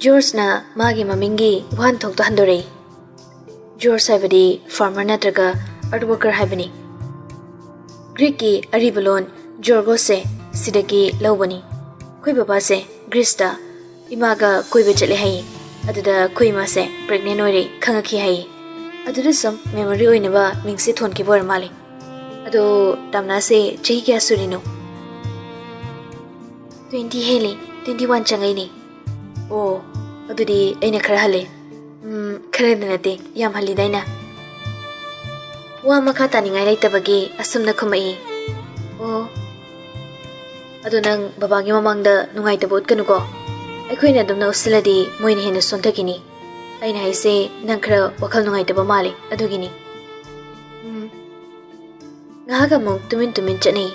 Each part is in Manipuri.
George magi mamingi wan thok to handore. George haibadi farmer natraga art worker haibani. Greek ki aribalon Georgo se sidaki lawbani. Koi baba se Greece da imaga koi be chale hai. Aduda koi ma se pregnant oire khangaki hai. Aduda some memory oinaba mingse thon ki bor mali. Ado tamna se chahi kya surino. 20 heli 21 changai ni. Oh, adudi aina khara hale. Khara nate yam hali daina. Wa makha taningai laitabagi asumna khumai. Oh. Adu nang babagi mamangda nungai tabot kanuko. Aikhoina dumna usiladi moina hena sonthakini. Aina haise nang khara wakhal nungai taba male adugini. Ngahaga mong tumin chani.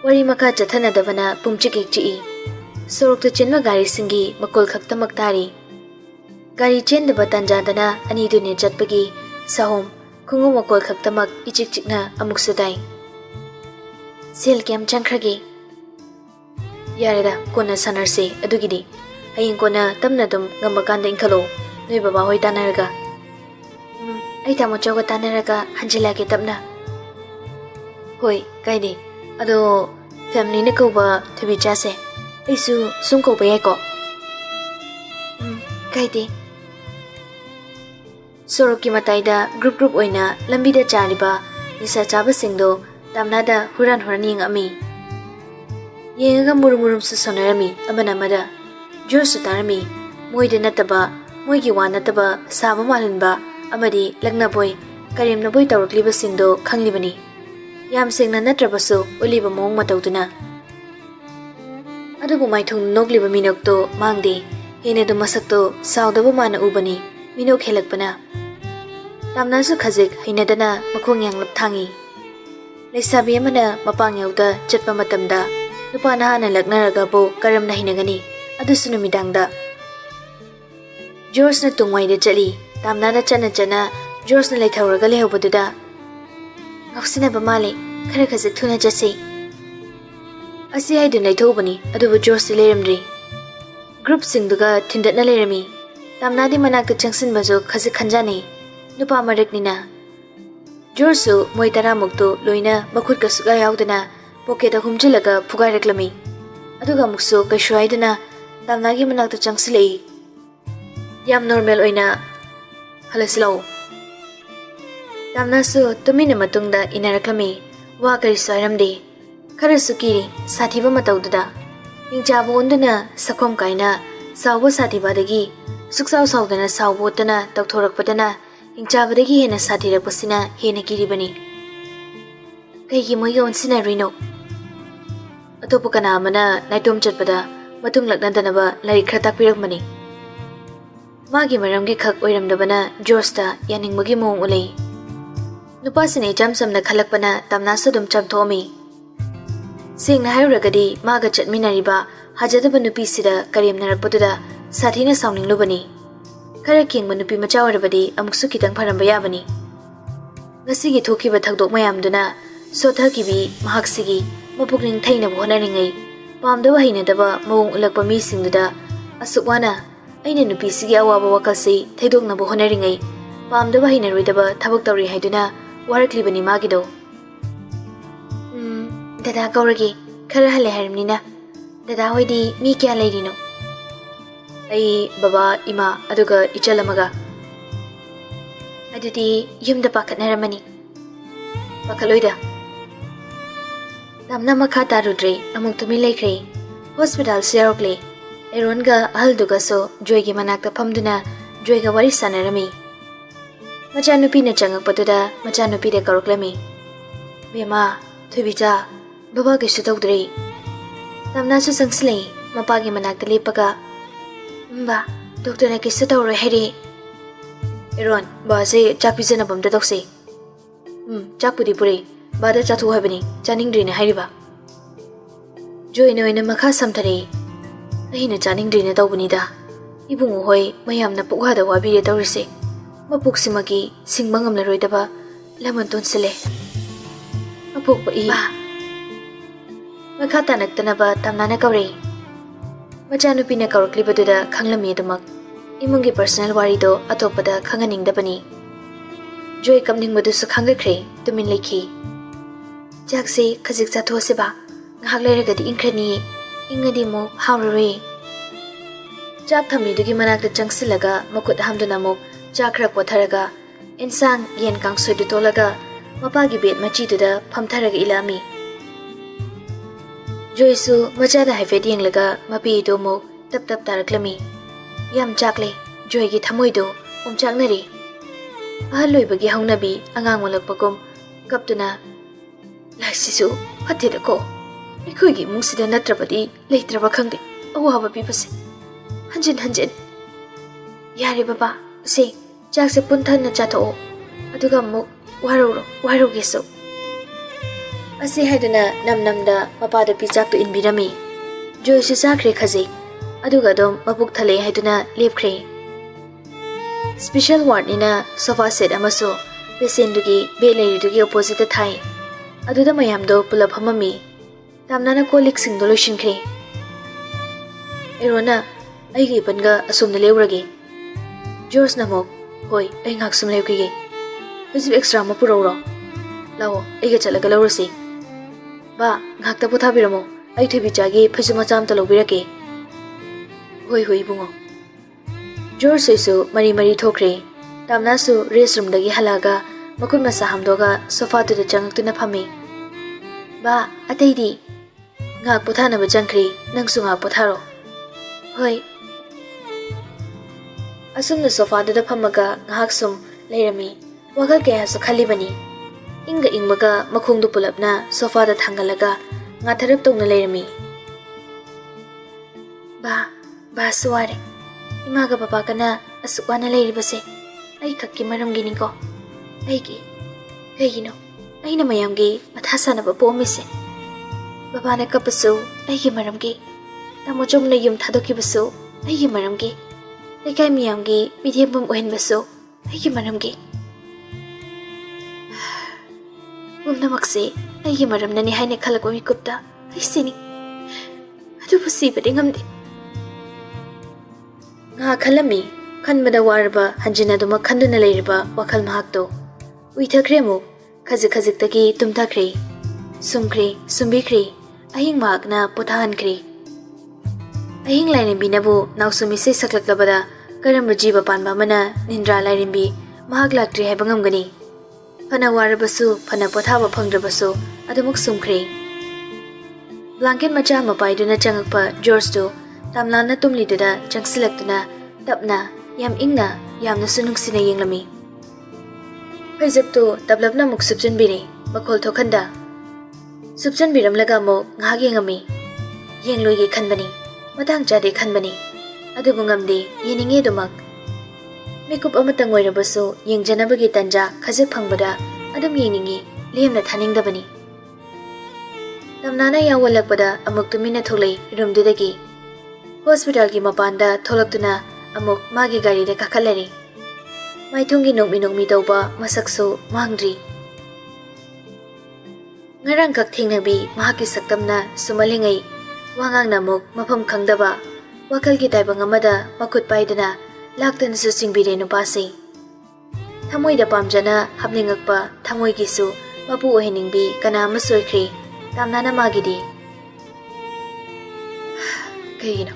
Wari makha chathana dabana pumchik chi. Sorokta chenma gari singi makol khakta maktari. Gari chen daba tanjadana ani dune chatpagi sahom khungu makol khakta mak ichik chikna amuk sadai. Sel kyam changkhragi. Yareda kona sanarse adugidi. Haying kona tamna dum ngamakanda inkhalo. Noi baba hoi tanaraga. Ai tamo choga tanaraga hanjilage tamna. Hoi kaide. Ado family ne ko ba thubi chase. Aisu sum ko bayai ko. Kaide. Soroki mataida group oina lambida chariba nisa chaba singdo tamnada huran yeng ami. Yenga murum su sonarami amanamada. Jor sutarami moide nataba moigi wa nataba saba malanba amadi lagna boy karim na boy tawrkliba singdo khanglibani. Yam singna natrabasu uliba mong matawduna. Adubu maithung nogliba minokto mangdi hene do masakto saudaba mana ubani minok helakpana. Tamna su khazik hinadana makhong yang lapthangi. Leisabi amana mapang yauda chatpa matamda nupa nahana laknaraga bo karam na hinagani adusu numidangda. George na tungwaida chali tamna na chana George na leithawraga lehawbaduda. Ngaksina ba male khara khazik thuna jase. Asi ai dun laithobani adubu George leramri. Group singduga thindatna lerami. Tamnadi manakta changsin bajo khazik khanjani. Nupa maraknina. George moi tara mukto loina makhut ka suga yaudana pocket humjilaga phugai raklami. Aduga mukso kashuaidana tamnagi manakta changsilei. Yam normal oina halasilo. Tamna su tumina matungda inaraklami wa kari soiramde. Khara sukiri sathiba matawduda. Ingchabo unduna sakhom kaina sawbo sathibadagi suksau saudana sawbotana tawthorakpadana ingchabadagi hena sathirakpasina hena kiribani. Kaigi moiga onsina rino. Atopu kana amana naitom chatpada matung laknadanaba larik khara takpirakmani. Magi maramgi khak oiramdabana George yaningmagi mong ulei. Nupasine jamsamna khalakpana tamna sadum chamthomi. Singna hairagadi maga chatminariba hajadaba nupi sida karim narakpaduda sathina sauning lubani. Khara king manupi macha warabadi amuksu kitang pharamba yabani. Ngasigi thokiba thakdok mayamduna sothakibi mahaksigi mapukning thaina honaringai pamdaba hainadaba mawong ulakpa mi singduda asukwana aina nupi sigi awaba wakalsi thaidoknaba honaringai pamdaba hainaroidaba thabak tawri haiduna waraklibani magido. Dada gauragi khara hale harimnina. Dada hoidi mi kya leirino. Ai baba ima aduga ichalamaga. Adudi yumda pakatnaramani. Pakaloida. Tamna makha tarudre amuk tumi laikre. Hospital siyarokle. Eronga ahalduga so joygi manakta phamduna joyga wari sanarami. Machanupi na changakpaduda machanupi de karoklami. Bema thubija Baba kisu tawdre. Tamna su sangslei mapagi manakta lepaga. Ba doctor na kisu tawro heri. Eron ba se chak pizana bamda tokse. Chak pudi pure ba da chathu habani chaningdri na hariba. Joy no ina makha samthare. Ahina chaningdri na tawbani da. Ibungu hoi mayamna pukhada wabire tawrise. Mapuksimagi singmangam la roidaba lamon tonsele. Apuk ba i. Makata nagtanaba tamna na kaure. ꯃꯆꯥꯅꯨꯄꯤꯅ ꯀꯧꯔꯛꯂꯤꯕꯗꯨꯗ ꯈꯪꯂꯝꯃꯤ ꯑꯗꯨꯃꯛ ꯏꯃꯨꯡꯒꯤ ꯄꯔꯁꯣꯅꯦꯜ ꯋꯥꯔꯤꯗꯣ ꯑꯇꯣꯞꯄꯗ ꯈꯪꯍꯟꯅꯤꯡꯗꯕꯅꯤ꯫ ꯖꯣꯏ ꯀꯞꯅꯤꯡꯕꯗꯨꯁꯨ ꯈꯪꯂꯛꯈ꯭ꯔꯦ, ꯇꯨꯃꯤꯟ ꯂꯩꯈꯤ꯫ ꯆꯥꯛꯁꯦ ꯈꯖꯤꯛ ꯆꯥꯊꯣꯛꯑꯁꯤꯕ, ꯉꯥꯏꯍꯥꯛ ꯂꯩꯔꯒꯗꯤ ꯏꯪꯈ꯭ꯔꯅꯤꯌꯦ, ꯏꯪꯉꯗꯤ ꯑꯃꯨꯛ ꯍꯥꯎꯔꯔꯣꯏꯌꯦ꯫ ꯆꯥꯛ ꯊꯝꯃꯤꯗꯨꯒꯤ ꯃꯅꯥꯛꯇ ꯆꯪꯁꯤꯜꯂꯒ ꯃꯈꯨꯠ ꯍꯥꯝꯗꯨꯅ ꯑꯃꯨꯛ ꯆꯥꯛ ꯈꯔ ꯀꯣꯊꯔꯒ ꯏꯟꯁꯥꯡ ꯌꯦꯟ ꯀꯥꯡꯁꯣꯏꯗꯨ ꯇꯣꯠꯂꯒ ꯃꯄꯥꯒꯤ ꯕꯦꯠ ꯃꯆꯤꯗꯨꯗ ꯐꯝꯊꯔꯒ ꯏꯜꯂꯛꯑꯝꯃꯤ꯫ ꯖꯣꯏꯁꯨ ꯃꯆꯥꯗ ꯍꯥꯏꯐꯦꯠ ꯌꯦꯡꯂꯒ ꯃꯄꯤꯗꯨ ꯑꯃꯨꯛ ꯇꯞ ꯇꯞ ꯇꯥꯔꯛꯂꯝꯃꯤ꯫ ꯌꯥꯝ ꯆꯥꯛꯂꯦ, ꯖꯣꯏꯒꯤ ꯊꯃꯣꯏꯗꯣ ꯑꯣꯝꯆꯥꯛꯅꯔꯤ꯫ ꯑꯍꯜ ꯑꯣꯏꯕꯒꯤ ꯍꯧꯅꯕꯤ ꯑꯉꯥꯡ ꯑꯣꯜꯂꯛꯄꯒꯨꯝ ꯀꯞꯇꯨꯅ, ꯂꯥꯏꯁꯤꯁꯨ ꯐꯠꯇꯦꯗꯀꯣ, ꯑꯩꯈꯣꯏꯒꯤ ꯏꯃꯨꯡꯁꯤꯗ ꯅꯠꯇ꯭ꯔꯕꯗꯤ ꯂꯩꯇ꯭ꯔꯕ ꯈꯪꯗꯦ ꯑꯋꯥꯕ ꯄꯤꯕꯁꯦ, ꯍꯟꯖꯤꯟ ꯍꯟꯖꯤꯟ꯫ ꯌꯥꯔꯦ ꯕꯕꯥ, ꯁꯦ ꯆꯥꯛꯁꯦ ꯄꯨꯟꯊꯟꯅ ꯆꯥꯊꯣꯛꯑꯣ, ꯑꯗꯨꯒ ꯑꯃꯨꯛ ꯋꯥꯔꯧꯒꯦꯁꯨ꯫ ꯑꯁꯤ ꯍꯥꯏꯗꯨꯅ ꯅꯝꯗ ꯃꯄꯥꯗ ꯄꯤꯆꯥꯛꯇꯨ ꯏꯟꯕꯤꯔꯝꯃꯤ꯫ ꯖꯣꯏꯁꯨ ꯆꯥꯈ꯭ꯔꯦ ꯈꯖꯤꯛ, ꯑꯗꯨꯒ ꯑꯗꯨꯝ ꯃꯕꯨꯛ ꯊꯜꯂꯦ ꯍꯥꯏꯗꯨꯅ ꯂꯦꯞꯈ꯭ꯔꯦ꯫ ꯁ꯭ꯄꯦꯁꯦꯜ ꯋꯥꯔꯗꯅꯤꯅ ꯁꯣꯐꯥ ꯁꯦꯠ ꯑꯃꯁꯨ ꯄꯦꯁꯦꯟꯗꯨꯒꯤ ꯕꯦꯠ ꯂꯩꯔꯤꯗꯨꯒꯤ ꯑꯣꯄꯣꯖꯤꯠꯇ ꯊꯥꯏ꯫ ꯑꯗꯨꯗ ꯃꯌꯥꯝꯗꯣ ꯄꯨꯂꯞ ꯐꯝꯃꯝꯃꯤ꯫ ꯇꯥꯝꯅꯥꯅ ꯀꯣꯜ ꯂꯤꯛꯁꯤꯡꯗꯣ ꯂꯣꯏꯁꯤꯟꯈ꯭ꯔꯦ꯫ ꯑꯦꯔꯣꯅ, ꯑꯩꯒ ꯏꯄꯟꯒ ꯑꯁꯣꯝꯗ ꯂꯦꯎꯔꯒꯦ꯫ ꯖꯣꯔꯖꯅ ꯑꯃꯨꯛ, ꯍꯣꯏ, ꯑꯩ ꯉꯥꯏꯍꯥꯛ ꯁꯨꯝ ꯂꯦꯎꯈꯤꯒꯦ꯫ ꯐꯩꯖꯨꯞ ꯑꯦꯛꯁꯇ꯭ꯔꯥ ꯑꯃ ꯄꯨꯔꯧꯔꯣ? ꯂꯥꯛꯑꯣ, ꯑꯩꯒ ꯆꯠꯂꯒ ꯂꯧꯔꯁꯤ꯫ ꯕꯥ, ꯉꯥꯏꯍꯥꯛꯇ ꯄꯣꯊꯥꯕꯤꯔꯝꯃꯣ, ꯑꯩ ꯊꯣꯏꯕꯤꯆꯥꯒꯤ ꯐꯩꯖꯨꯞ ꯃꯆꯥ ꯑꯃꯇ ꯂꯧꯕꯤꯔꯛꯀꯦ꯫ ꯍꯣꯏ ꯏꯕꯨꯡꯉꯣ꯫ ꯖꯣꯔꯖꯁꯨ ꯃꯔꯤ ꯊꯣꯛꯈ꯭ꯔꯦ꯫ ꯇꯥꯝꯅꯥꯁꯨ ꯔꯦꯁ ꯔꯨꯝꯗꯒꯤ ꯍꯜꯂꯛꯑꯒ ꯃꯈꯨꯠ ꯃꯁꯥ ꯍꯥꯝꯗꯣꯛꯑꯒ ꯁꯣꯐꯥꯗꯨꯗ ꯆꯪꯉꯛꯇꯨꯅ ꯐꯝꯃꯤ꯫ ꯕꯥ, ꯑꯇꯩꯗꯤ? ꯉꯥꯏꯍꯥꯛ ꯄꯣꯊꯥꯅꯕ ꯆꯪꯈ꯭ꯔꯤ, ꯅꯪꯁꯨ ꯉꯥꯏꯍꯥꯛ ꯄꯣꯊꯥꯔꯣ꯫ ꯍꯣꯏ꯫ ꯑꯁꯨꯝꯅ ꯁꯣꯐꯥꯗꯨꯗ ꯐꯝꯃꯒ ꯉꯥꯏꯍꯥꯛ ꯁꯨꯝ ꯂꯩꯔꯝꯃꯤ, ꯋꯥꯈꯜ ꯀꯌꯥꯁꯨ ꯈꯜꯂꯤꯕꯅꯤ꯫ ꯏꯪꯕꯒ ꯃꯈꯣꯡꯗꯨ ꯄꯨꯂꯞꯅ ꯁꯣꯐꯥꯗ ꯊꯥꯡꯒꯠꯂꯒ ꯉꯥꯊꯔꯞ ꯇꯧꯅ ꯂꯩꯔꯝꯃꯤ꯫ ꯕꯥꯁꯨ ꯋꯥꯔꯦ, ꯏꯃꯥꯒ ꯕꯕꯥꯒꯅ ꯑꯁꯨꯛ ꯋꯥꯅ ꯂꯩꯔꯤꯕꯁꯦ ꯑꯩ ꯈꯛꯀꯤ ꯃꯔꯝꯒꯤꯅꯤꯀꯣ꯫ ꯀꯩꯒꯤꯅꯣ ꯑꯩꯅ ꯃꯌꯥꯝꯒꯤ ꯃꯊꯥ ꯁꯥꯅꯕ ꯄꯣꯛꯑꯝꯃꯤꯁꯦ? ꯕꯕꯥꯅ ꯀꯞꯄꯁꯨ ꯑꯩꯒꯤ ꯃꯔꯝꯒꯤ, ꯇꯥꯃꯣꯆꯧꯅ ꯌꯨꯝ ꯊꯥꯗꯣꯛꯈꯤꯕꯁꯨ ꯑꯩꯒꯤ ꯃꯔꯝꯒꯤ, ꯂꯩꯀꯥꯏ ꯃꯤꯌꯥꯝꯒꯤ ꯃꯤꯠꯌꯦꯡꯐꯝ ꯑꯣꯏꯍꯟꯕꯁꯨ ꯑꯩꯒꯤ ꯃꯔꯝꯒꯤ꯫ ꯄꯨꯝꯅꯃꯛꯁꯦ ꯑꯩꯒꯤ ꯃꯔꯝꯅꯅꯤ ꯍꯥꯏꯅ ꯈꯜꯂꯛꯄ ꯃꯤꯀꯨꯞꯇ ꯑꯩ ꯁꯤꯅꯤ, ꯑꯗꯨꯕꯨ ꯁꯤꯕꯗꯤ ꯉꯝꯗꯦ꯫ ꯉꯥꯏꯍꯥꯛ ꯈꯜꯂꯝꯃꯤ, ꯈꯟꯕꯗ ꯋꯥꯔꯕ ꯍꯟꯖꯤꯟꯅꯗꯨꯃꯛ ꯈꯟꯗꯨꯅ ꯂꯩꯔꯤꯕ ꯋꯥꯈꯜ ꯃꯍꯥꯛꯇꯣ ꯎꯏꯊꯈ꯭ꯔꯦ ꯑꯃꯨꯛ, ꯈꯖꯤꯛꯇꯒꯤ ꯇꯨꯝꯊꯈ꯭ꯔꯦ, ꯁꯨꯝꯕꯤꯈ꯭ꯔꯦ, ꯑꯍꯤꯡ ꯃꯍꯥꯛꯅ ꯄꯣꯊꯥꯍꯟꯈ꯭ꯔꯦ꯫ ꯑꯍꯤꯡ ꯂꯥꯏꯔꯦꯝꯕꯤꯅꯕꯨ ꯅꯥꯎꯁꯨꯝ ꯏꯁꯩ ꯁꯛꯂꯛꯂꯕꯗ ꯀꯔꯝꯕ ꯖꯤꯕ ꯄꯥꯟꯕ ꯑꯃꯅ ꯅꯤꯟꯗ꯭ꯔꯥ ꯂꯥꯏꯔꯦꯝꯕꯤ ꯃꯍꯥꯛ ꯂꯥꯛꯇ꯭ꯔꯤ ꯍꯥꯏꯕ ꯉꯝꯒꯅꯤ? ꯐꯅ ꯋꯥꯔꯕꯁꯨ ꯐꯅ ꯄꯣꯊꯥꯕ ꯐꯪꯗ꯭ꯔꯕꯁꯨ ꯑꯗꯨꯃꯛ ꯁꯨꯝꯈ꯭ꯔꯦ꯫ ꯕ꯭ꯂꯥꯡꯀꯦꯠ ꯃꯆꯥ ꯑꯃ ꯄꯥꯏꯗꯨꯅ ꯆꯪꯉꯛꯄ ꯖꯣꯔꯖꯇꯨ ꯇꯥꯝꯂꯥꯅ ꯇꯨꯝꯂꯤꯗꯨꯗ ꯆꯪꯁꯤꯜꯂꯛꯇꯨꯅ ꯇꯞꯅ, ꯌꯥꯝ ꯏꯪꯅ, ꯌꯥꯝꯅꯁꯨ ꯅꯨꯡꯁꯤꯅ ꯌꯦꯡꯂꯝꯃꯤ꯫ ꯐꯩꯖꯨꯞꯇꯨ ꯇꯞꯂꯞꯅ ꯑꯃꯨꯛ ꯁꯨꯞꯆꯟꯕꯤꯔꯦ, ꯃꯈꯣꯜ ꯊꯣꯛꯍꯟꯗ꯫ ꯁꯨꯞꯆꯟꯕꯤꯔꯝꯂꯒ ꯑꯃꯨꯛ ꯉꯥꯏꯍꯥꯛ ꯌꯦꯡꯉꯝꯃꯤ꯫ ꯌꯦꯡꯂꯣꯏꯒꯦ ꯈꯟꯕꯅꯤ, ꯃꯇꯥꯡ ꯆꯥꯗꯦ ꯈꯟꯕꯅꯤ, ꯑꯗꯨꯕꯨ ꯉꯝꯗꯦ, ꯌꯦꯡꯅꯤꯡꯉꯦ ꯑꯗꯨꯃꯛ꯫ ꯃꯤꯀꯨꯞ ꯑꯃꯇꯪ ꯑꯣꯏꯔꯕꯁꯨ ꯌꯦꯡꯖꯅꯕꯒꯤ ꯇꯟꯖꯥ ꯈꯖꯤꯛ ꯐꯪꯕꯗ ꯑꯗꯨꯝ ꯌꯦꯡꯅꯤꯡꯉꯤ, ꯂꯦꯝꯅ ꯊꯥꯅꯤꯡꯗꯕꯅꯤ꯫ ꯇꯝꯅꯥꯅ ꯌꯥꯎꯋꯜꯂꯛꯄꯗ ꯑꯃꯨꯛ ꯇꯨꯃꯤꯟꯅ ꯊꯣꯛꯂꯛꯏ ꯔꯨꯝꯗꯨꯗꯒꯤ꯫ ꯍꯣꯁꯄꯤꯇꯥꯜꯒꯤ ꯃꯄꯥꯟꯗ ꯊꯣꯛꯂꯛꯇꯨꯅ ꯑꯃꯨꯛ ꯃꯥꯒꯤ ꯒꯥꯔꯤꯗ ꯀꯥꯈꯠꯂꯔꯤ꯫ ꯃꯥꯏꯊꯣꯡꯒꯤ ꯅꯣꯛꯃꯤ ꯇꯧꯕ ꯃꯁꯛꯁꯨ ꯃꯥꯡꯗ꯭ꯔꯤ꯫ ꯉꯔꯥꯡꯈꯛ ꯊꯦꯡꯅꯕꯤ ꯃꯍꯥꯛꯀꯤ ꯁꯛꯇꯝꯅ ꯁꯨꯝꯍꯜꯂꯤꯉꯩ, ꯋꯥꯉꯥꯡꯅ ꯑꯃꯨꯛ ꯃꯐꯝ ꯈꯪꯗꯕ ꯋꯥꯈꯜꯒꯤ ꯇꯥꯏꯕꯪ ꯑꯃꯗ ꯃꯈꯨꯠ ꯄꯥꯏꯗꯨꯅ ꯂꯥꯛꯇꯅꯁꯨ ꯆꯤꯡꯕꯤꯔꯦ ꯅꯨꯄꯥꯁꯤ꯫ ꯊꯃꯣꯏꯗ ꯄꯥꯝꯖꯅ ꯍꯥꯞꯅꯤꯡꯉꯛꯄ ꯊꯃꯣꯏꯒꯤꯁꯨ ꯃꯄꯨ ꯑꯣꯏꯍꯟꯅꯤꯡꯕꯤ ꯀꯅꯥ ꯑꯃꯁꯨ ꯑꯣꯏꯈ꯭ꯔꯦ ꯇꯥꯝꯅꯥꯅ ꯃꯥꯒꯤꯗꯤ꯫ ꯀꯩꯒꯤꯅꯣ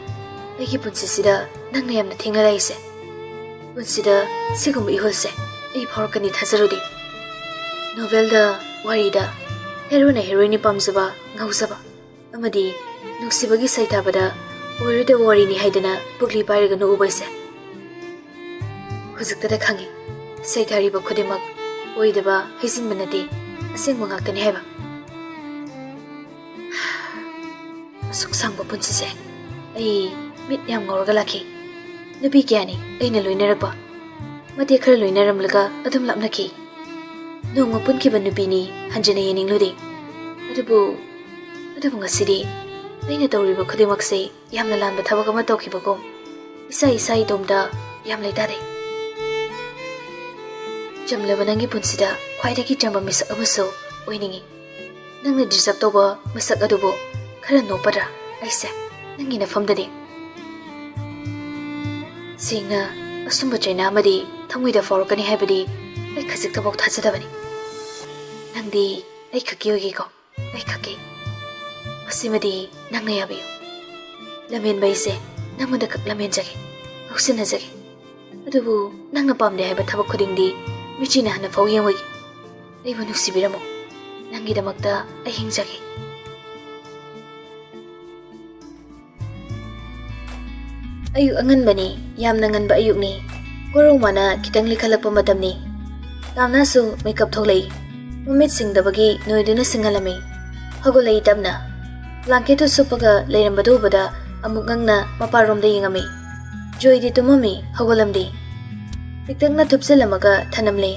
ꯑꯩꯒꯤ ꯄꯨꯟꯁꯤꯁꯤꯗ ꯅꯪꯅ ꯌꯥꯝꯅ ꯊꯦꯡꯅ ꯂꯥꯛꯏꯁꯦ? ꯄꯨꯟꯁꯤꯗ ꯁꯤꯒꯨꯝꯕ ꯏꯍꯨꯜꯁꯦ ꯑꯩ ꯐꯥꯎꯔꯛꯀꯅꯤ ꯊꯥꯖꯔꯨꯗꯦ꯫ ꯅꯣꯚꯦꯜꯗ, ꯋꯥꯔꯤꯗ ꯍꯦꯔꯣꯅ ꯍꯦꯔꯣꯏꯟꯅꯤ ꯄꯥꯝꯖꯕ, ꯉꯥꯎꯖꯕ ꯑꯃꯗꯤ ꯅꯨꯡꯁꯤꯕꯒꯤ ꯁꯩꯊꯥꯕꯗ ꯑꯣꯏꯔꯣꯏꯗꯕ ꯋꯥꯔꯤꯅꯤ ꯍꯥꯏꯗꯅ ꯄꯨꯛꯂꯤ ꯄꯥꯏꯔꯒ ꯅꯣꯛꯎꯕꯁꯦ ꯍꯧꯖꯤꯛꯇꯗ ꯈꯪꯉꯤ, ꯁꯩꯊꯥꯔꯤꯕ ꯈꯨꯗꯤꯡꯃꯛ ꯑꯣꯏꯗꯕ ꯍꯩꯖꯤꯟꯕ ꯅꯠꯇꯦ, ꯑꯁꯦꯡꯕ ꯉꯥꯛꯇꯅꯤ ꯍꯥꯏꯕ꯫ ꯑꯁꯨꯛ ꯁꯥꯡꯕ ꯄꯨꯟꯁꯤꯁꯦ ꯑꯩ ꯃꯤꯠ ꯌꯥꯝ ꯉꯧꯔꯒ ꯂꯥꯛꯈꯤ꯫ ꯅꯨꯄꯤ ꯀꯌꯥꯅꯤ ꯑꯩꯅ ꯂꯣꯏꯅꯔꯛꯄ, ꯃꯇꯦꯛ ꯈꯔ ꯂꯣꯏꯅꯔꯝꯂꯒ ꯑꯗꯨꯝ ꯂꯥꯞꯅꯈꯤ꯫ ꯅꯣꯡꯃ ꯄꯨꯟꯈꯤꯕ ꯅꯨꯄꯤꯅꯤ ꯍꯟꯖꯤꯟꯅ ꯌꯦꯡꯅꯤꯡꯂꯨꯗꯦ꯫ ꯑꯗꯨꯕꯨ ꯉꯁꯤꯗꯤ ꯑꯩꯅ ꯇꯧꯔꯤꯕ ꯈꯨꯗꯤꯡꯃꯛꯁꯦ ꯌꯥꯝꯅ ꯂꯥꯟꯕ ꯊꯕꯛ ꯑꯃ ꯇꯧꯈꯤꯕꯒꯨꯝ ꯏꯁꯥ ꯏꯇꯣꯝꯗ ꯌꯥꯝ ꯂꯩꯇꯥꯗꯦ꯫ ꯆꯝꯂꯕ ꯅꯪꯒꯤ ꯄꯨꯟꯁꯤꯗ ꯈ꯭ꯋꯥꯏꯗꯒꯤ ꯆꯝꯕ ꯃꯤꯁꯛ ꯑꯃꯁꯨ ꯑꯣꯏꯅꯤꯡꯉꯤ꯫ ꯅꯪꯅ ꯗꯤꯖꯔꯕ ꯇꯧꯕ ꯃꯁꯛ ꯑꯗꯨꯕꯨ ꯈꯔ ꯅꯣꯞꯄꯗ꯭ꯔꯥ ꯑꯩꯁꯦ ꯅꯪꯒꯤ ꯅꯐꯝꯗꯗꯤ? ꯁꯦꯡꯅ ꯑꯁꯨꯝꯕ ꯆꯩꯅꯥ ꯑꯃꯗꯤ ꯊꯃꯣꯏꯗ ꯐꯥꯎꯔꯛꯀꯅꯤ ꯍꯥꯏꯕꯗꯤ ꯑꯩ ꯈꯖꯤꯛꯇꯐꯥꯎ ꯊꯥꯖꯗꯕꯅꯤ ꯅꯪꯗꯤ ꯑꯩ ꯈꯛꯀꯤ ꯑꯣꯏꯒꯦꯀꯣ ꯑꯩ ꯈꯛꯀꯤ ꯃꯁꯤꯃꯗꯤ ꯅꯪꯅ ꯌꯥꯕꯤꯌꯨ ꯂꯝꯍꯦꯟꯕ ꯑꯩꯁꯦ ꯅꯪꯉꯣꯟꯗ ꯈꯛ ꯂꯝꯍꯦꯟꯖꯒꯦ ꯉꯥꯎꯁꯤꯟꯅꯖꯒꯦ ꯑꯗꯨꯕꯨ ꯅꯪꯅ ꯄꯥꯝꯗꯦ ꯍꯥꯏꯕ ꯊꯕꯛ ꯈꯨꯗꯤꯡꯗꯤ ꯃꯤꯆꯤꯅ ꯍꯟꯅ ꯐꯥꯎ ꯌꯦꯡꯉꯣꯏꯒꯦ ꯑꯩꯕꯨ ꯅꯨꯡꯁꯤꯕꯤꯔꯝꯃꯣ ꯅꯪꯒꯤꯗꯃꯛꯇ ꯑꯩ ꯍꯤꯡꯖꯒꯦ ꯑꯌꯨꯛ ꯑꯉꯟꯕꯅꯤ ꯌꯥꯝꯅ ꯉꯟꯕ ꯑꯌꯨꯛꯅꯤ ꯀꯣꯔꯧꯃꯥꯅ ꯈꯤꯇꯪ ꯂꯤꯈꯠꯂꯛꯄ ꯃꯇꯝꯅꯤ ꯇꯥꯝꯅꯥꯁꯨ ꯃꯦꯀꯞ ꯊꯣꯛꯂꯛꯏ ꯃꯃꯤꯠ ꯁꯤꯡꯗꯕꯒꯤ ꯅꯣꯏꯗꯨꯅ ꯁꯤꯡꯍꯜꯂꯝꯃꯤ ꯍꯧꯒꯠꯂꯛꯏ ꯇꯞꯅ ꯕ꯭ꯂꯥꯡꯀꯦꯠꯇꯨ ꯁꯨꯞꯄꯒ ꯂꯩꯔꯝꯕꯗꯨ ꯎꯕꯗ ꯑꯃꯨꯛ ꯉꯪꯅ ꯃꯄꯥꯟꯔꯣꯝꯗ ꯌꯦꯡꯉꯝꯃꯤ ꯖꯣꯏꯗꯤ ꯇꯨꯝꯃꯝꯃꯤ ꯍꯧꯒꯠꯂꯝꯗꯦ ꯄꯤꯛꯇꯛꯅ ꯊꯨꯞꯆꯜꯂꯝꯃꯒ ꯊꯅꯝꯂꯦ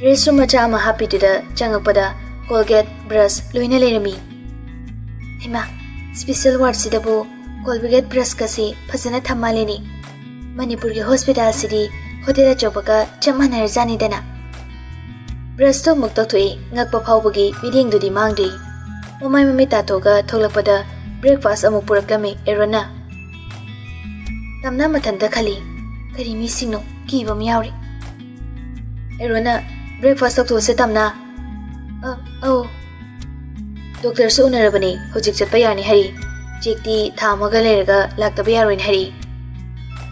ꯔꯦꯁꯔꯨꯝ ꯃꯆꯥ ꯑꯃ ꯍꯥꯞꯄꯤꯗꯨꯗ ꯆꯪꯉꯛꯄꯗ ꯀꯣꯜꯒꯦꯠ ꯕ꯭ꯔꯁ ꯂꯣꯏꯅ ꯂꯩꯔꯝꯃꯤ ꯍꯩꯃꯥ ꯁ꯭ꯄꯦꯁꯦꯜ ꯋꯥꯔꯗꯁꯤꯗꯕꯨ ꯀꯣꯜꯒꯦꯠ ꯕ꯭ꯔꯁꯀꯁꯤ ꯐꯖꯅ ꯊꯝꯃꯥꯜꯂꯦꯅꯤ ꯃꯅꯤꯄꯨꯔꯒꯤ ꯍꯣꯁꯄꯤꯇꯥꯜꯁꯤꯗꯤ ꯍꯣꯇꯦꯜ ꯑꯆꯧꯕꯒ ꯆꯞ ꯃꯥꯟꯅꯔꯖꯥꯅꯤꯗꯅ ꯕ꯭ꯔꯁꯇꯣ ꯑꯃꯨꯛ ꯇꯧꯊꯣꯛꯏ ꯉꯛꯄ ꯐꯥꯎꯕꯒꯤ ꯃꯤꯠꯌꯦꯡꯗꯨꯗꯤ ꯃꯥꯡꯗ꯭ꯔꯤ ꯃꯃꯥꯏ ꯃꯃꯤꯠ ꯇꯥꯊꯣꯛꯑꯒ ꯊꯣꯛꯂꯛꯄꯗ ꯕ꯭ꯔꯦꯛꯐꯥꯁ ꯑꯃꯨꯛ ꯄꯨꯔꯛꯂꯝꯃꯤ ꯑꯦꯔꯣꯟꯅ ꯇꯝꯅ ꯃꯊꯟꯇ ꯈꯜꯂꯤ ꯀꯔꯤ ꯃꯤꯁꯤꯡꯅꯣ ꯀꯤꯕ ꯑꯃ ꯌꯥꯎꯔꯤ ꯑꯦꯔꯣꯟꯅ ꯕ꯭ꯔꯦꯛꯐꯥꯁ ꯇꯧꯊꯣꯛꯑꯁꯦ ꯇꯝꯅ ꯑꯧ ꯗꯣꯛꯇꯔꯁꯨ ꯎꯅꯔꯕꯅꯤ ꯍꯧꯖꯤꯛ ꯆꯠꯄ ꯌꯥꯔꯅꯤ ꯍꯥꯏꯔꯤ ꯆꯦꯛꯇꯤ ꯊꯥ ꯑꯃꯒ ꯂꯩꯔꯒ ꯂꯥꯛꯇꯕ ꯌꯥꯔꯣꯏꯅ ꯍꯥꯏꯔꯤ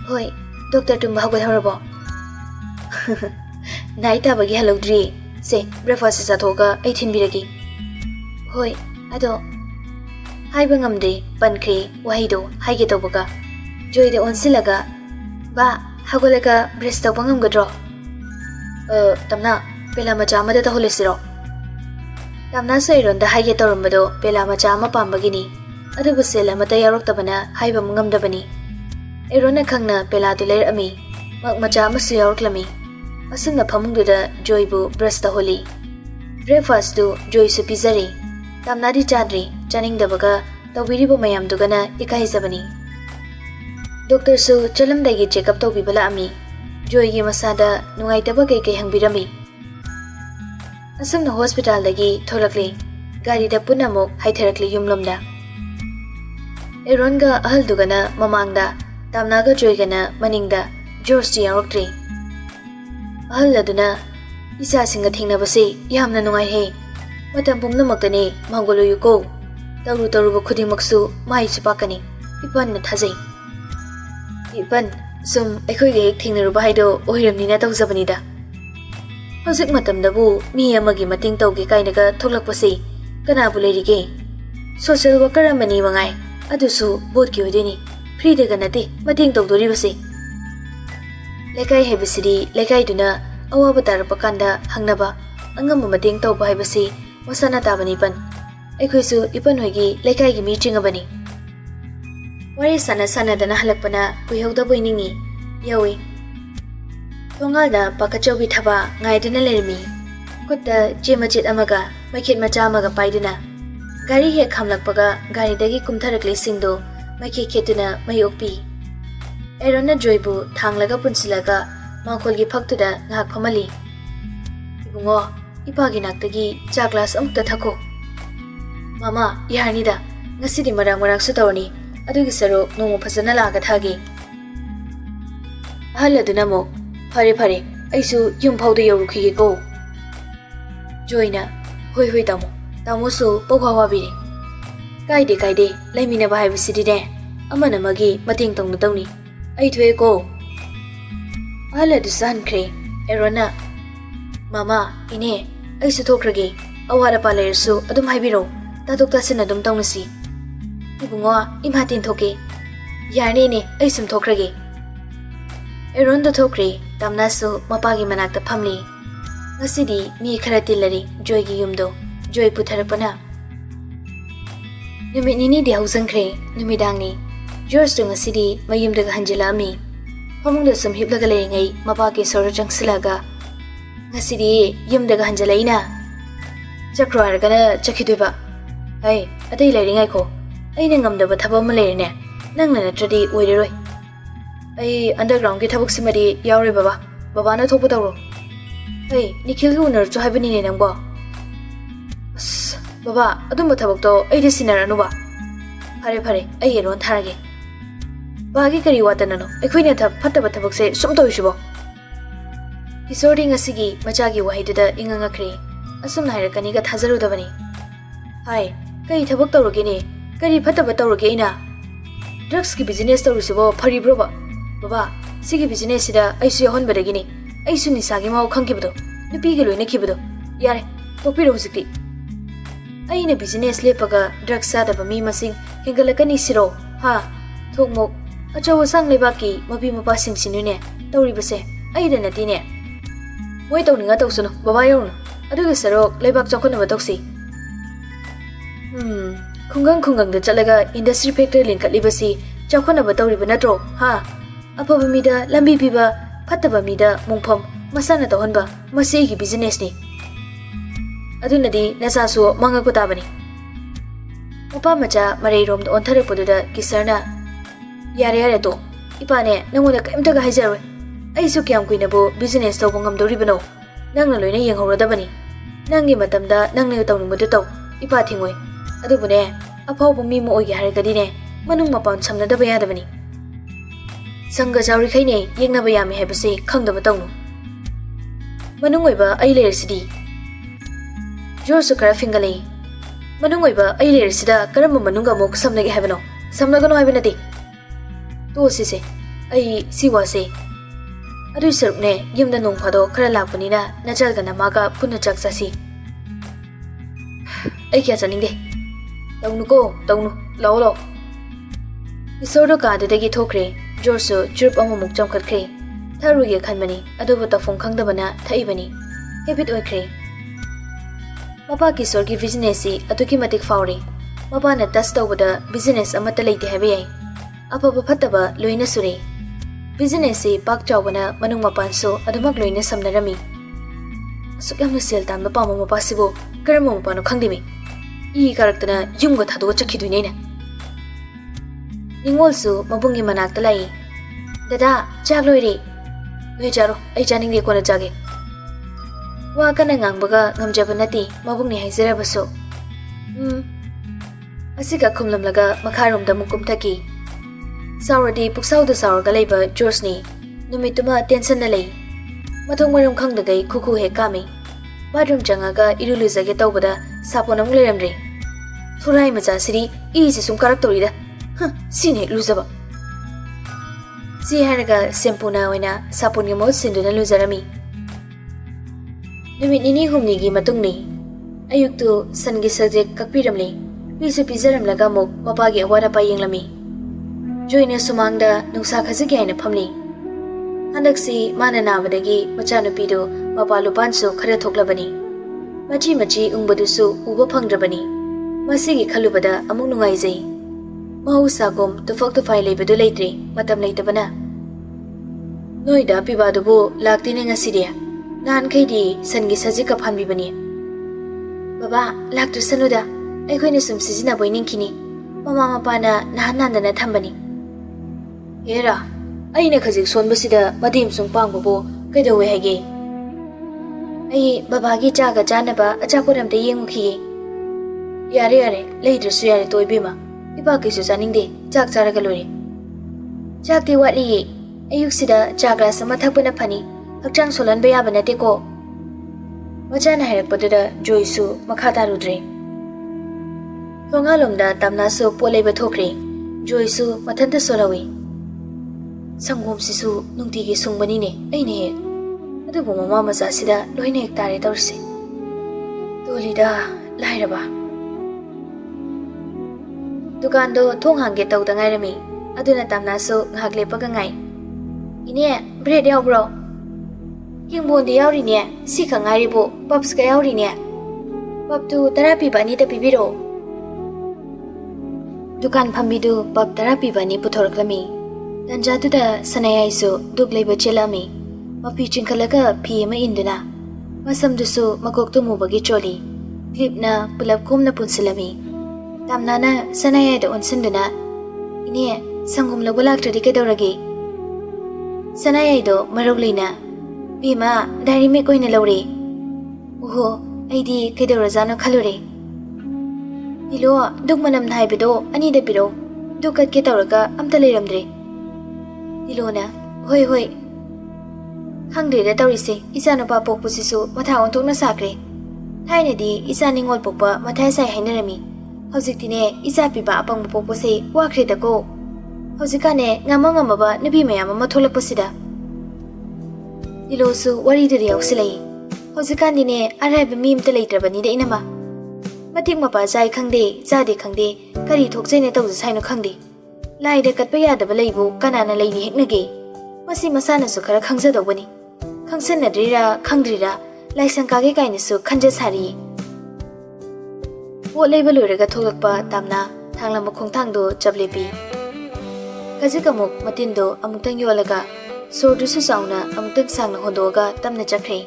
ꯍꯣꯏ ꯗꯣꯛꯇꯔ ꯇꯨꯝꯕ ꯍꯧꯒꯠꯍꯧꯔꯕꯣ ꯅꯥꯏꯠ ꯇꯥꯕꯒꯤ ꯍꯜꯂꯧꯗ꯭ꯔꯤ ꯁꯦ ꯕ꯭ꯔꯦꯛꯐꯥꯁꯁꯦ ꯆꯥꯊꯣꯛꯑꯒ ꯑꯩ ꯊꯤꯟꯕꯤꯔꯒꯦ ꯍꯣꯏ ꯑꯗꯣ ꯍꯥꯏꯕ ꯉꯝꯗ꯭ꯔꯤ ꯄꯟꯈ꯭ꯔꯦ ꯋꯥꯍꯩꯗꯣ ꯍꯥꯏꯒꯦ ꯇꯧꯕꯒ ꯖꯣꯏꯗ ꯑꯣꯟꯁꯤꯜꯂꯒ ꯕꯥ ꯍꯧꯒꯠꯂꯒ ꯕ꯭ꯔꯦꯁ ꯇꯧꯕ ꯉꯝꯒꯗ꯭ꯔꯣ ꯇꯝꯅ ꯄꯦꯂꯥ ꯃꯆꯥ ꯑꯃꯗ ꯇꯧꯍꯜꯂꯁꯤꯔꯣ ꯇꯝꯅꯥꯁꯨ ꯑꯦꯔꯣꯟꯗ ꯍꯥꯏꯒꯦ ꯇꯧꯔꯝꯕꯗꯣ ꯄꯦꯂꯥ ꯃꯆꯥ ꯑꯃ ꯄꯥꯝꯕꯒꯤꯅꯤ ꯑꯗꯨꯕꯨ ꯁꯦꯜ ꯑꯃꯠꯇ ꯌꯥꯎꯔꯛꯇꯕꯅ ꯍꯥꯏꯕ ꯉꯝꯗꯕꯅꯤ ꯑꯦꯔꯣꯟꯅ ꯈꯪꯅ ꯄꯦꯂꯥꯗꯨ ꯂꯩꯔꯛꯑꯝꯃꯤ ꯃꯛ ꯃꯆꯥ ꯑꯃꯁꯨ ꯌꯥꯎꯔꯛꯂꯝꯃꯤ ꯑꯁꯨꯝꯅ ꯐꯃꯨꯡꯗꯨꯗ ꯖꯣꯏꯕꯨ ꯕ꯭ꯔꯁ ꯇꯧꯍꯜꯂꯤ ꯕ꯭ꯔꯦꯛꯐꯥꯁꯇꯨ ꯖꯣꯏꯁꯨ ꯄꯤꯖꯔꯤ ꯇꯝꯅꯥꯗꯤ ꯆꯥꯗ꯭ꯔꯤ ꯆꯥꯅꯤꯡꯗꯕꯒ ꯇꯧꯕꯤꯔꯤꯕ ꯃꯌꯥꯝꯗꯨꯒꯅ ꯏꯀꯥꯏꯖꯕꯅꯤ ꯗꯣꯛꯇꯔꯁꯨ ꯆꯠꯂꯝꯗꯥꯏꯒꯤ ꯆꯦꯛꯑꯞ ꯇꯧꯕꯤꯕ ꯂꯥꯛꯑꯝꯃꯤ ꯖꯣꯏꯒꯤ ꯃꯁꯥꯗ ꯅꯨꯡꯉꯥꯏꯇꯕ ꯀꯩꯀꯩ ꯍꯪꯕꯤꯔꯝꯃꯤ ꯑꯁꯨꯝꯅ ꯍꯣꯁꯄꯤꯇꯥꯜꯗꯒꯤ ꯊꯣꯛꯂꯛꯂꯤ ꯒꯥꯔꯤꯗ ꯄꯨꯟꯅ ꯑꯃꯨꯛ ꯍꯥꯏꯊꯔꯛꯂꯤ ꯌꯨꯝꯂꯣꯝꯗ ꯑꯦꯔꯣꯟꯒ ꯑꯍꯜꯗꯨꯒꯅ ꯃꯃꯥꯡꯗ ꯇꯥꯝꯅꯥꯒ ꯖꯣꯏꯒꯅ ꯃꯅꯤꯡꯗ ꯖꯣꯔꯖꯇꯤ ꯌꯥꯎꯔꯛꯇ꯭ꯔꯤ ꯑꯍꯜ ꯑꯗꯨꯅ ꯏꯆꯥꯁꯤꯡꯒ ꯊꯦꯡꯅꯕꯁꯤ ꯌꯥꯝꯅ ꯅꯨꯡꯉꯥꯏꯍꯦ ꯃꯇꯝ ꯄꯨꯝꯅꯃꯛꯇꯅꯤ ꯃꯥꯡꯒꯣꯜꯂꯣꯏꯌꯨꯀꯣ ꯇꯧꯔꯨꯕ ꯈꯨꯗꯤꯡꯃꯛꯁꯨ ꯃꯥꯏꯁꯨ ꯄꯥꯛꯀꯅꯤ ꯏꯄꯟꯅ ꯊꯥꯖꯩ ꯏꯄꯟ ꯁꯨꯝ ꯑꯩꯈꯣꯏꯒ ꯍꯦꯛ ꯊꯦꯡꯅꯔꯨꯕ ꯍꯥꯏꯗꯣ ꯑꯣꯏꯔꯝꯅꯤꯅ ꯇꯧꯖꯕꯅꯤꯗ ꯍꯧꯖꯤꯛ ꯃꯇꯝꯗꯕꯨ ꯃꯤ ꯑꯃꯒꯤ ꯃꯇꯦꯡ ꯇꯧꯒꯦ ꯀꯥꯏꯅꯒ ꯊꯣꯛꯂꯛꯄꯁꯤ ꯀꯅꯥꯕꯨ ꯂꯩꯔꯤꯒꯦ ꯁꯣꯁꯤꯌꯦꯜ ꯋꯥꯔꯀꯔ ꯑꯃꯅꯤ ꯃꯉꯥꯏ ꯑꯗꯨꯁꯨ ꯚꯣꯠꯀꯤ ꯑꯣꯏꯗꯣꯏꯅꯤ ꯐ꯭ꯔꯤꯗꯒ ꯅꯠꯇꯦ ꯃꯇꯦꯡ ꯇꯧꯗꯣꯔꯤꯕꯁꯤ ꯂꯩꯀꯥꯏ ꯍꯥꯏꯕꯁꯤꯗꯤ ꯂꯩꯀꯥꯏꯗꯨꯅ ꯑꯋꯥꯕ ꯇꯥꯔꯛꯄ ꯀꯥꯟꯗ ꯍꯪꯅꯕ ꯑꯉꯝꯕ ꯃꯇꯦꯡ ꯇꯧꯕ ꯍꯥꯏꯕꯁꯤ ꯃꯁꯥꯅ ꯇꯥꯕꯅꯤ ꯏꯄꯟ ꯑꯩꯈꯣꯏꯁꯨ ꯏꯄꯟ ꯍꯣꯏꯒꯤ ꯂꯩꯀꯥꯏꯒꯤ ꯃꯤ ꯆꯤꯡꯉꯕꯅꯤ ꯋꯥꯔꯤ ꯁꯥꯟꯅꯗꯅ ꯍꯜꯂꯛꯄꯅ ꯀꯨꯏꯍꯧꯗꯕꯣꯏ ꯅꯤꯡꯉꯤ ꯌꯧꯏ ꯊꯣꯡꯒꯥꯜꯗ ꯄꯥꯈꯠꯆꯧꯕꯤ ꯊꯕꯥ ꯉꯥꯏꯗꯨꯅ ꯂꯩꯔꯝꯃꯤ ꯈꯨꯠꯇ ꯆꯦ ꯃꯆꯦꯠ ꯑꯃꯒ ꯃꯩꯈꯦꯠ ꯃꯆꯥ ꯑꯃꯒ ꯄꯥꯏꯗꯨꯅ ꯒꯥꯔꯤ ꯍꯦꯛ ꯈꯥꯝꯂꯛꯄꯒ ꯒꯥꯔꯤꯗꯒꯤ ꯀꯨꯝꯊꯔꯛꯂꯤꯁꯤꯡꯗꯨ ꯃꯩꯈꯦꯠ ꯈꯦꯠꯇꯨꯅ ꯃꯩ ꯑꯣꯛꯄꯤ ꯑꯦꯔꯣꯟꯅ ꯖꯣꯏꯕꯨ ꯊꯥꯡꯂꯒ ꯄꯨꯟꯁꯤꯜꯂꯒ ꯃꯥꯡꯈꯣꯜꯒꯤ ꯐꯛꯇꯨꯗ ꯉꯥꯏꯍꯥꯛ ꯐꯝꯍꯜꯂꯤ ꯏꯕꯨꯡꯉꯣ ꯏꯄꯥꯒꯤ ꯅꯥꯛꯇꯒꯤ ꯆꯥ ꯒ꯭ꯂꯥꯁ ꯑꯃꯨꯛꯇ ꯊꯛꯈꯣ ꯃꯃꯥ ꯌꯥꯔꯅꯤꯗ ꯉꯁꯤꯗꯤ ꯃꯔꯥꯡꯁꯨ ꯇꯧꯔꯅꯤ ꯑꯗꯨꯒꯤ ꯁꯔꯨꯛ ꯅꯣꯡꯃ ꯐꯖꯅ ꯂꯥꯛꯑꯒ ꯊꯛꯒꯦ ꯑꯍꯜ ꯑꯗꯨꯅ ꯑꯃꯨꯛ ꯐꯔꯦ ꯑꯩꯁꯨ ꯌꯨꯝ ꯐꯥꯎꯗ ꯌꯧꯔꯨꯈꯤꯒꯦꯀꯣ ꯖꯣꯏꯅ ꯍꯣꯏ ꯇꯥꯃꯣꯁꯨ ꯄꯧꯋꯥ ꯋꯥꯕꯤꯔꯦ ꯀꯥꯏꯗꯦ ꯂꯩꯃꯤꯟꯅꯕ ꯍꯥꯏꯕꯁꯤꯗꯤꯅꯦ ꯑꯃꯅ ꯑꯃꯒꯤ ꯃꯇꯦꯡ ꯇꯧꯅꯗꯧꯅꯤ ꯑꯩ ꯊꯣꯛꯑꯦꯀꯣ ꯑꯍꯜ ꯑꯗꯨꯁꯨ ꯍꯟꯈ꯭ꯔꯦ ꯑꯦꯔꯣꯟꯅ ꯃꯃꯥ ꯏꯅꯦ ꯑꯩꯁꯨ ꯊꯣꯛꯈ꯭ꯔꯒꯦ ꯑꯋꯥꯠ ꯑꯄꯥ ꯂꯩꯔꯁꯨ ꯑꯗꯨꯝ ꯍꯥꯏꯕꯤꯔꯛꯑꯣ ꯇꯥꯊꯣꯛ ꯇꯥꯁꯤꯟ ꯑꯗꯨꯝ ꯇꯧꯅꯁꯤ ꯏꯕꯨꯡꯉꯣ ꯏꯃꯥ ꯇꯦꯟꯊꯣꯛꯀꯦ ꯌꯥꯔꯅꯤ ꯏꯅꯦ ꯑꯩ ꯁꯨꯝ ꯊꯣꯛꯈ꯭ꯔꯒꯦ ꯑꯦꯔꯣꯟꯗꯣ ꯊꯣꯛꯈ꯭ꯔꯦ ꯇꯝꯅꯥꯁꯨ ꯃꯄꯥꯒꯤ ꯃꯅꯥꯛꯇ ꯐꯝꯂꯤ ꯉꯁꯤꯗꯤ ꯃꯤ ꯈꯔ ꯇꯤꯜꯂꯔꯤ ꯖꯣꯏꯒꯤ ꯌꯨꯝꯗꯣ ꯖꯣꯏ ꯄꯨꯊꯔꯛꯄꯅ ꯅꯨꯃꯤꯠ ꯅꯤꯅꯤꯗꯤ ꯍꯧꯖꯤꯟꯈ꯭ꯔꯦ ꯅꯨꯃꯤꯗꯥꯡꯅꯤ ꯖꯣꯔꯖꯇꯨ ꯉꯁꯤꯗꯤ ꯃꯌꯨꯝꯗꯒ ꯍꯟꯖꯤꯜꯂꯛꯑꯝꯃꯤ ꯐꯃꯨꯡꯗ ꯁꯨꯝ ꯍꯤꯞꯂꯒ ꯂꯩꯔꯤꯉꯩ ꯃꯄꯥꯒꯤ ꯁꯣꯔ ꯆꯪꯁꯤꯜꯂꯒ ꯉꯁꯤꯗꯤ ꯌꯨꯝꯗꯒ ꯍꯟꯖꯤꯜꯂꯛꯏꯅ ꯆꯠꯈ꯭ꯔꯣ ꯍꯥꯏꯔꯒꯅ ꯆꯠꯈꯤꯗꯣꯏꯕ ꯑꯩ ꯑꯇꯩ ꯂꯩꯔꯤꯉꯥꯏꯈꯣ ꯑꯩꯅ ꯉꯝꯗꯕ ꯊꯕꯛ ꯑꯃ ꯂꯩꯔꯦꯅꯦ ꯅꯪꯅ ꯅꯠꯇ꯭ꯔꯗꯤ ꯑꯣꯏꯔꯔꯣꯏ ꯑꯩ ꯑꯟꯗꯔꯒ꯭ꯔꯥꯎꯟꯒꯤ ꯊꯕꯛꯁꯤꯃꯗꯤ ꯌꯥꯎꯔꯦ ꯕꯕꯥꯅ ꯊꯣꯛꯄ ꯇꯧꯔꯣ ꯑꯩ ꯅꯤꯈꯤꯜꯒ ꯎꯅꯔꯁꯨ ꯍꯥꯏꯕꯅꯤꯅꯦ ꯅꯪꯕꯣ ꯑꯁ ꯕꯕꯥ ꯑꯗꯨꯝꯕ ꯊꯕꯛꯇꯣ ꯑꯩꯗꯤ ꯁꯤꯟꯅꯔꯅꯨꯕ ꯐꯔꯦ ꯑꯩ ꯑꯦꯔꯣꯟ ꯊꯥꯔꯒꯦ Bagi kari watanano, akhoi na fataba thabakse sum tawisibo. Kisori ngasigi machagi wahaiduda ingangakre. Asum hairakani ga thajarudabani. Hai, kai thabak tawrogene, kari fataba tawroge ina. Drugs ki business tawrisibo pharibro ba. Baba, sigi business sida aisu yahonbadagini. Aisu nisagi mau khangkibdo. Nupi ge loina kibdo. Yare, tokpiro huzikti. Aina business lepaga drugs sadaba mi masing hingalakani siro. Ha, thokmok achawa sang lebaki mabi mapa singsinune tawribase aida natine. Moi tawninga tawsuno baba yawna. Aduga sarok lebak chakhona ba tawsi. Khungang da chalaga industry factory link libasi chakhona ba tawriba natro. Ha, apaba mida lambi piba fataba mida mungpham masana tawhanba masi gi business ni. Adunadi nasasu mangako tabani. Mapa macha marai rom da ontharakpoduda kisarna yare to ipane nangoda kaimta ga hajarwe aisu kyam kuinabu business tawba ngamdoribano nangna loina yenghoradabani nangi matamda nangna tawnimudu taw ipa thingoi adubune afawbu mi mo ogi haragadine manung mapan samnadaba yadabani sanga jawri khaine yengnaba yami hebase khangdaba tawnu manung oiba ai lersidi jorsu kara fingalei manung oiba ai lersida karamba manunga mok samnage hebano samnagano habenati to sise ai siwase adu sarukne yumda nongphado khara lakpanina najalgana maga punna chaksasi ai kya chaningde tawnu law isordo ka de gi thokre jorso chup amamuk chamkhatkre tharuge khanmani adubu tafung khangdabana thaibani habit oikre mapa ki sorgi business si atuki matik fauri mapa na tas tawbada business amata leite habe apaba fataba loina sure business si pak chawbana manung mapan so adumak loina samnarami asukam sel tan mapa mapa sibo karama mapa no khangdimi I karaktana yumga thadu chakhiduine na Ningol su mabungi manakta lai dada chagloi noi jaro ai janing de kona jage wa kana ngangbaga ngamjaba nati mabungni haizara baso asika khumlam laga makharom da mukum thaki Sauradi puksau da saurga leiba George numituma tension na lei mathong marom khangdagai khukhu he kami bathroom changaga iruluzage tawbada saponam leramre thurai macha siri isi sum karak torida sine luzaba si haraga shampoo na oina sapon gi mo sinduna luzarami numit nini humni gi matungni ayuktu sangi subject kakpiramle pisu pijaram laga mok mapagi awara pa yenglami joina sumangda nungsa khajigi haina phamli handaksi mana nabadagi machanupidu mapalupansu khara thoklabani machi ungbadusu uba phangdrabani masigi khalubada amuk nungaijai mahusagum tufak tufai lebedu leitre matam leitabana noida pibadubu laktine ngasidia nan khaidi sangi sajika phanbibani baba laktu sanuda aikhoine sum sijina boiningkini mama mapana nahanandana thambani Era, aina khajik sonbasida madim sung pangbobo kaidawe hage. Ai babagi chaga janaba achaporam te yengukhi. Yare, later yare toibima. Iba kisu janingde, chak charaga lore. Chak ti watli ayuksida chagla sama thakpana phani, hakchang solan ba yaba nate ko. Machana hairakpadada joisu makhata rudre. Longalomda tamnasu poleba thokre, joisu mathanta solawi. Sangom sisu nungtigi sungbanine aine adubu mama maza sida loine hektare tawrse tolida lairaba dukan do thong hangge tawda ngairami aduna tamnasu ngak lepaga ngai ine bread yawbro kingbondi yawrine sika ngairibo paps ka yawrine paptu therapy bani ta pibiro dukan phambidu pap therapy bani puthorklami Tanjaduda sanayaisu duglay bachelami mapi chingkalaga piyama induna masamdusu makoktu mubagi choli clip na pulap kum na punsilami tamnana sanayay da unsinduna ini sangum lagulak tadi kedawragi sanayay do maroglina bima dari me koina lawri uho aidi kedawrazano khalure ilo dugmanam naibido ani da biro dukat ke tawraga amta leiramdre Dilona hoi hoi khangde da tawrise isa no pa pokpu sisu matha on thokna sakre thaine di isa ningol pokpa mathai sai hainarami hojik tine isa piba apang pokpu se wakhre da ko hojika ne ngama ba nabi mayam ma tholakpa sida Dilosu wari de yausilai hojika ni ne arai ba mim te leitrabani de inama matik mapa jai khangde jade khangde kari thokjai ne tawju saino khangde lai de katpa ya da balaibu kanana laini heknage masi masana su khara khangja dawani khangsen na drira khangdrira lai sangka ge kaini su khanja sari wo leiba loiraga tholakpa tamna thanglam khongthang do chaplepi kajikamuk matindo amutang yolaga sordu su sauna amutang sangna hondoga tamna chakre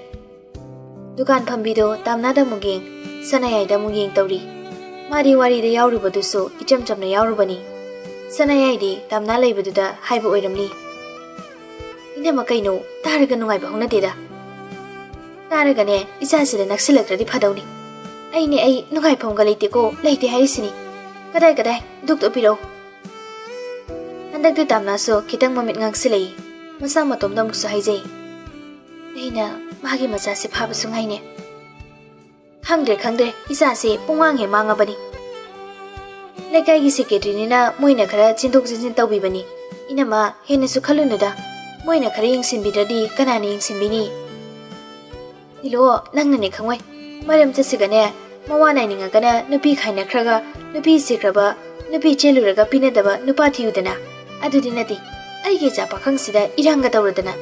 dukan phambido tamna da muging sanayai da muging tawri mari wari da yawruba su icham chamna yawrubani sanayai di tamna leibaduda haiba oiramli ina makaino taraga nungai ba hona deda taraga ne isa sila naksilakra di phadawni ai nungai phomga leite ko leite haisini kadai duk to piro andak de tamna so kitang mamit ngangsilai masa matom dam su haijai aina magi macha se phaba sungai ne khangde isa se pungwang he manga bani lekai gi secretary ni na moina khara chinthok jinjin tawbi bani ina ma hene su khalunu da moina khara yingsin bidadi kanani yingsin bini ilo nangna ne khangwai maram chasiga ne mawana ninga kana nupi khaina khraga nupi sikraba nupi cheluraga pinadaba nupa thiyudana adudi nati aige cha pakhang sida iranga tawradana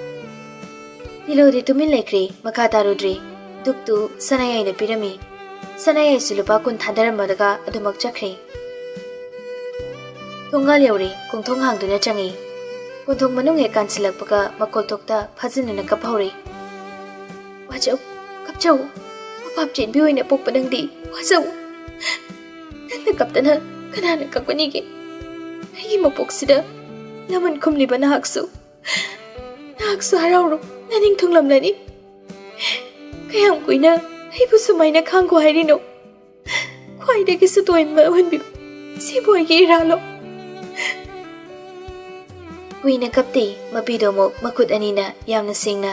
ilo de tumin lekre makha tarudre duktu sanayai na pirami sanayai sulupa kun thadaramadaga adumak chakre Tunggal yauri kongthong hangduna changi kongthong manung he kansilakpaga makol tokta phajinana kaphauri wajau kapchau mapap chen bi oina pokpa nangdi wajau nangna kaptana kanana kapani ge ai mapoksida laman khumli bana haksu harau naning thunglam nani kayam kuina ai bu sumaina khangko hairino khwai de ki su toima honbi si boy ge iralo Kuina kapti mapido mo makut anina yamna singna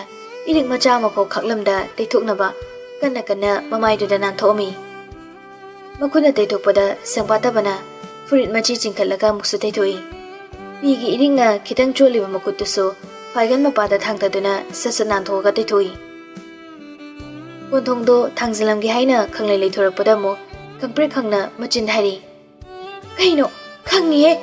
irik macha mapok khaklamda teithuknaba kana mamaidu da nan thomi makuna teithukpada sangpata bana furit machi chingkhalaga muksu teithoi migi iringna khitang choliba makuttu so faigan mapada thangtaduna sasanan thoga teithoi bonthongdo thangjilamgi haina khanglai leithorakpada mo kangpre khangna machin dhari kaino khangi he